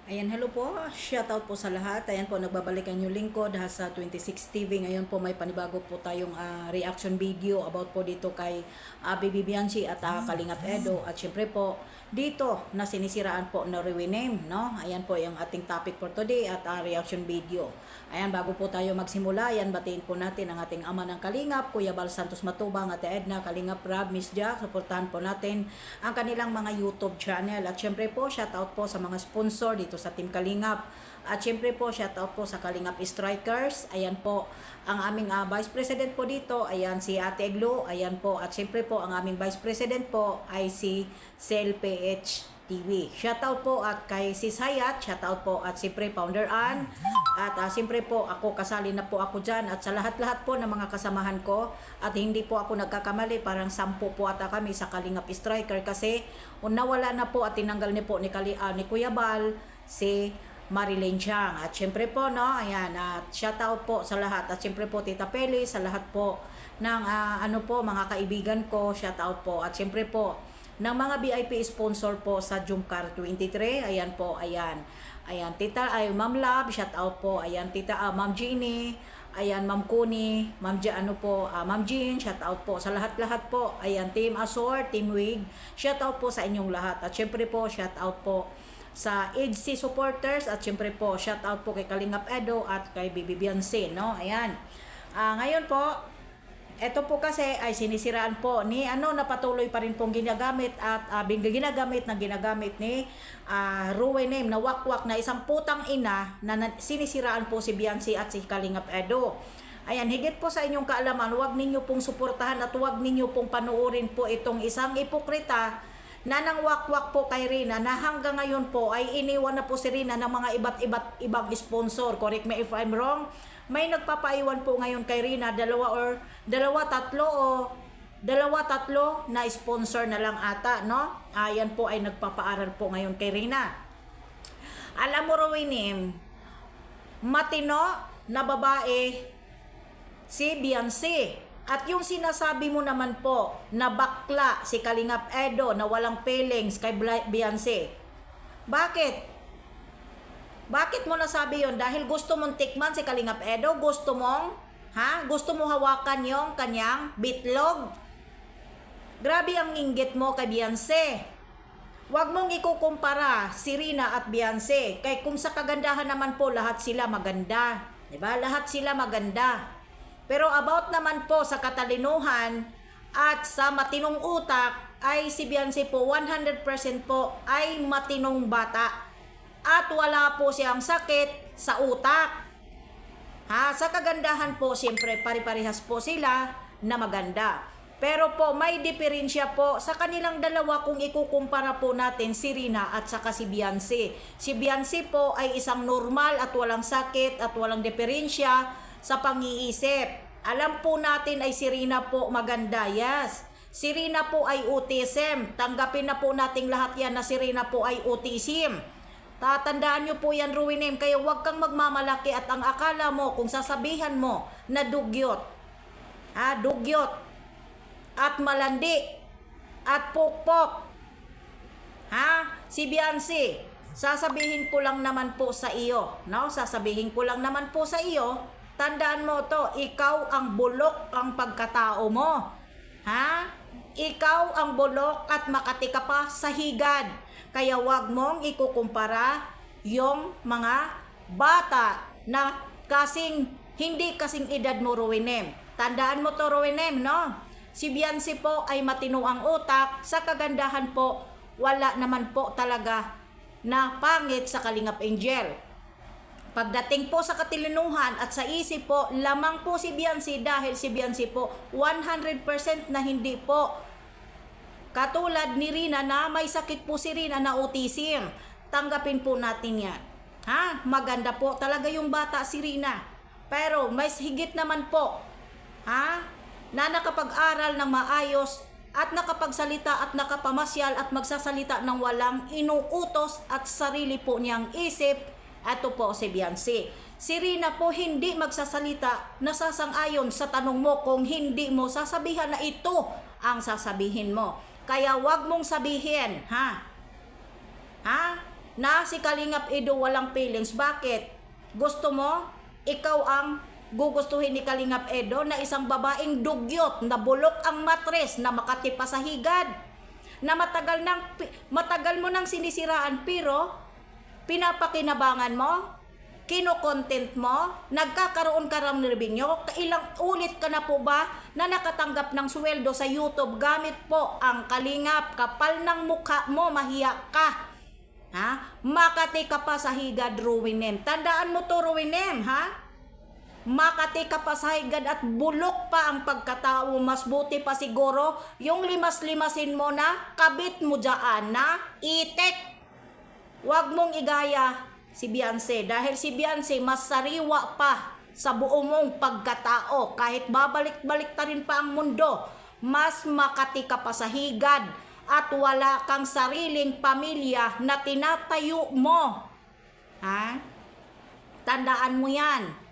Ayan, hello po. Shoutout po sa lahat. Ayan po, nagbabalik ang inyong lingkod sa 26 TV. Ngayon po may panibago po tayong reaction video about po dito kay Baby Bianchi at Kalingap Edo. At syempre po, dito na sinisiraan po na rename, no? Ayan po yung ating topic for today at reaction video. Ayan, bago po tayo magsimula, ayan, batiin po natin ang ating ama ng Kalingap, Kuya Bal Santos Matubang, Ate Edna, Kalingap Rab, Miss Jack. Suportahan po natin ang kanilang mga YouTube channel. At syempre po, shoutout po sa mga sponsor dito sa Team Kalingap. At syempre po, shoutout po sa Kalingap Strikers. Ayan po, ang aming Vice President po dito, ayan si Ate Eglo. Ayan po, at syempre po, ang aming Vice President po ay si Cel PH TV. Shoutout po at kay Sis Hayat, shoutout po at siyempre Founder Ann. At siyempre po ako, kasali na po ako dyan at sa lahat-lahat po ng mga kasamahan ko. At hindi po ako nagkakamali, parang 10 po ata kami sa Kalingap Striker kasi nawala na po at tinanggal ni po ni Kuya Bal si Marilyn Chang. At syempre po, no, ayan, at shoutout po sa lahat. At syempre po Tita Peli, sa lahat po ng mga kaibigan ko, shoutout po. At syempre po ng mga VIP sponsor po sa Jumcar 23. Ayan po, ayan. Ayan, Tita, Ma'am Love, shout out po. Ayan, Tita, Ma'am Jeannie. Ayan, Ma'am Kuni, Ma'am Ma'am Jean, shout out po sa lahat-lahat po. Ayan, Team Azor, Team Wig, shout out po sa inyong lahat. At syempre po, shout out po sa EDC supporters. At syempre po, shout out po kay Kalingap Edo at kay Baby Bianchi, no? Ayan. Ngayon po, ito po kasi ay sinisiraan po ni napatuloy pa rin pong ginagamit at ginagamit ni rename na wakwak na isang putang ina na sinisiraan po si Bianchi at si Kalingap Edo. Ayan, higit po sa inyong kaalaman, huwag ninyo pong suportahan at huwag ninyo pong panuorin po itong isang ipokrita na nang wakwak po kay Rina na hanggang ngayon po ay iniwan na po si Rina ng mga ibang sponsor. Correct me if I'm wrong. May nagpapaiwan po ngayon kay Rina, dalawa, tatlo na sponsor na lang ata, no? Ayan po ay nagpapaaral po ngayon kay Rina. Alam mo, Rowinim, matino na babae si Bianchi. At yung sinasabi mo naman po na bakla si Kalingap Edo na walang feelings kay Bianchi. Bakit? Bakit mo nasabi yon? Dahil gusto mong tikman si Kalingap Edo? Gusto mong hawakan yung kanyang bitlog? Grabe ang inggit mo kay Bianchi. Huwag mong ikukumpara si Rina at Bianchi. Kaya kung sa kagandahan naman po, lahat sila maganda. Diba? Lahat sila maganda. Pero about naman po sa katalinuhan at sa matinong utak, ay si Bianchi po 100% po ay matinong bata. At wala po siyang sakit sa utak. Sa kagandahan po, siyempre pari-parihas po sila na maganda. Pero po may diferensya po sa kanilang dalawa kung ikukumpara po natin si Rina at saka si Bianchi. Si Bianchi po ay isang normal at walang sakit at walang diferensya sa pang-iisip. Alam po natin ay si Rina po maganda, yes. Si Rina po ay autism. Tanggapin na po nating lahat yan na si Rina po ay autism. Tatandaan nyo po yan, Ruinem, kaya huwag kang magmamalaki at ang akala mo kung sasabihan mo na dugyot, dugyot, at malandi, at pukpok, si Bianchi, sasabihin ko lang naman po sa iyo, no? Sasabihin ko lang naman po sa iyo, tandaan mo to, ikaw ang bulok ang pagkatao mo, Ikaw ang bulok at makati ka pa sa higad. Kaya wag mong ikukumpara yung mga bata na hindi kasing edad mo, Ruinem. Tandaan mo to, Ruinem, no? Si Bianchi po ay matino ang utak. Sa kagandahan po, wala naman po talaga na pangit sa Kalingap Angel. Pagdating po sa katilinuhan at sa isip po, lamang po si Bianchi dahil si Bianchi po 100% na hindi po katulad ni Rina na may sakit po si Rina na autism. Tanggapin po natin yan. Maganda po talaga yung bata si Rina. Pero may higit naman po, na nakapag-aral ng maayos at nakapagsalita at nakapamasyal at magsasalita ng walang inuutos at sarili po niyang isip. Ito po si Bianchi. Si Rina po hindi magsasalita, nasasang-ayon sa tanong mo kung hindi mo sasabihan na ito ang sasabihin mo. Kaya wag mong sabihin, na si Kalingap Edo walang feelings. Bakit? Gusto mo? Ikaw ang gugustuhin ni Kalingap Edo na isang babaeng dugyot, na bulok ang matres, na makati pa sa higad, na matagal mo nang sinisiraan pero pinapakinabangan mo, kino-content mo, nagkakaroon ka ng revenue. Ilang ulit ka na po ba na nakatanggap ng sweldo sa YouTube gamit po ang Kalingap? Kapal ng mukha mo, mahiya ka. Ha? Makati ka pa sa higad, Ruwinem. Tandaan mo to, Ruwinem, ha? Makati ka pa sa higad at bulok pa ang pagkatao. Mas buti pa siguro yung limas-limasin mo na kabit mo dyan na itik. Huwag mong igaya si Beyonce dahil si Beyonce mas sariwa pa sa buo mong pagkatao. Kahit babalik-balik ta rin pa ang mundo, mas makati ka pa sa higad at wala kang sariling pamilya na tinatayo mo. Ha? Tandaan mo yan.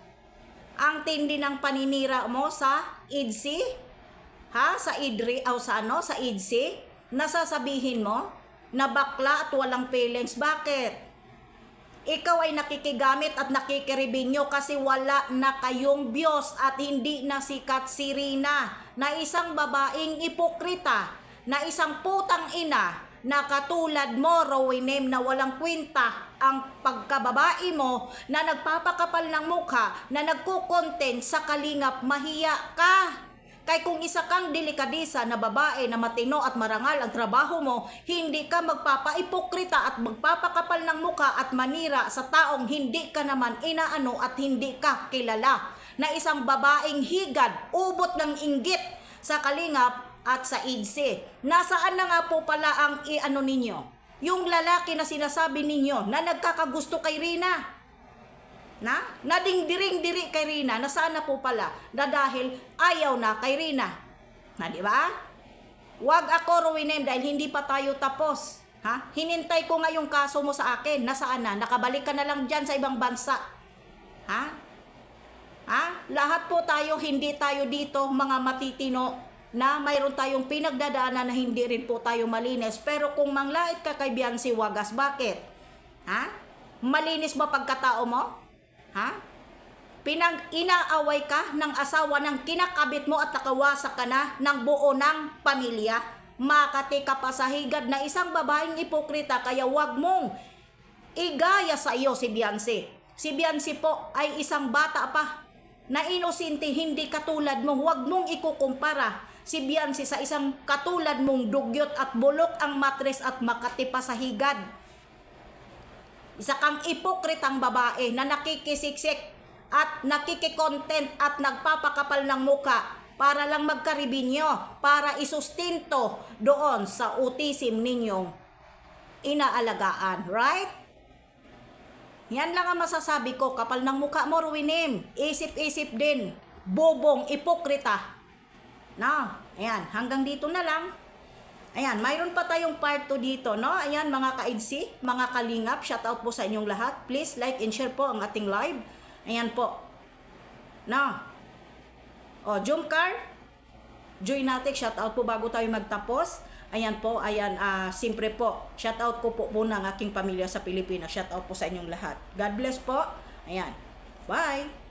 Ang tindi ng paninira mo sa IDSI, ha? Sa IDRI, o sa ano? Sa IDSI, nasasabihin mo na bakla at walang feelings. Bakit? Ikaw ay nakikigamit at nakikiribinyo kasi wala na kayong Diyos at hindi na sikat si Rina na isang babaeng ipokrita, na isang putang ina na katulad mo, Ruwinem, na walang kwenta ang pagkababae mo, na nagpapakapal ng mukha, na nagkukontent sa Kalingap. Mahiya ka. Kaya kung isa kang delikadisa na babae na matino at marangal ang trabaho mo, hindi ka magpapaipokrita at magpapakapal ng muka at manira sa taong hindi ka naman inaano at hindi ka kilala. Na isang babaeng higad, ubot ng inggit sa Kalingap at sa IDSI. Nasaan na nga po pala ang iano ninyo? Yung lalaki na sinasabi ninyo na nagkakagusto kay Rina. Nadingdiring-diri kay Rina, nasaan na po pala? Dahil ayaw na kay Rina. Na, di ba? Wag ako, Ruwinem, dahil hindi pa tayo tapos. Ha? Hinintay ko nga yung kaso mo sa akin. Nasaan na? Nakabalik ka na lang dyan sa ibang bansa. Ha? Ha? Lahat po tayo, hindi tayo dito mga matitino na mayroon tayong pinagdadaanan na hindi rin po tayo malinis. Pero kung manglait ka kay Beyonce Wagas, bakit? Ha? Malinis ba pagkatao mo? Ha? Inaaway ka ng asawa ng kinakabit mo at nakawasak ka na ng buo ng pamilya. Makati ka pa sa higad na isang babaeng ipokrita, kaya wag mong igaya sa iyo si Beyonce. Si Beyonce po ay isang bata pa na inosente, hindi katulad mo. Wag mong ikukumpara si Beyonce sa isang katulad mong dugyot at bulok ang matres at makati pa sa higad. Isa kang ipokritang babae na nakikisiksik at nakikikontent at nagpapakapal ng muka para lang magkaribinyo, para isustinto doon sa utisim ninyong inaalagaan. Right? Yan lang ang masasabi ko. Kapal ng muka mo, Ruwinem. Isip-isip din. Bobong, ipokrita. Na, ayan, hanggang dito na lang. Ayan, mayroon pa tayong part 2 dito, no? Ayan, mga ka-IDSI, mga Kalingap, shout out po sa inyong lahat. Please like and share po ang ating live. Ayan po. No? O, Jumcar, join natin, shout out po bago tayo magtapos. Ayan po, ayan, siyempre po, shout out ko po muna ang aking pamilya sa Pilipinas. Shout out po sa inyong lahat. God bless po. Ayan. Bye!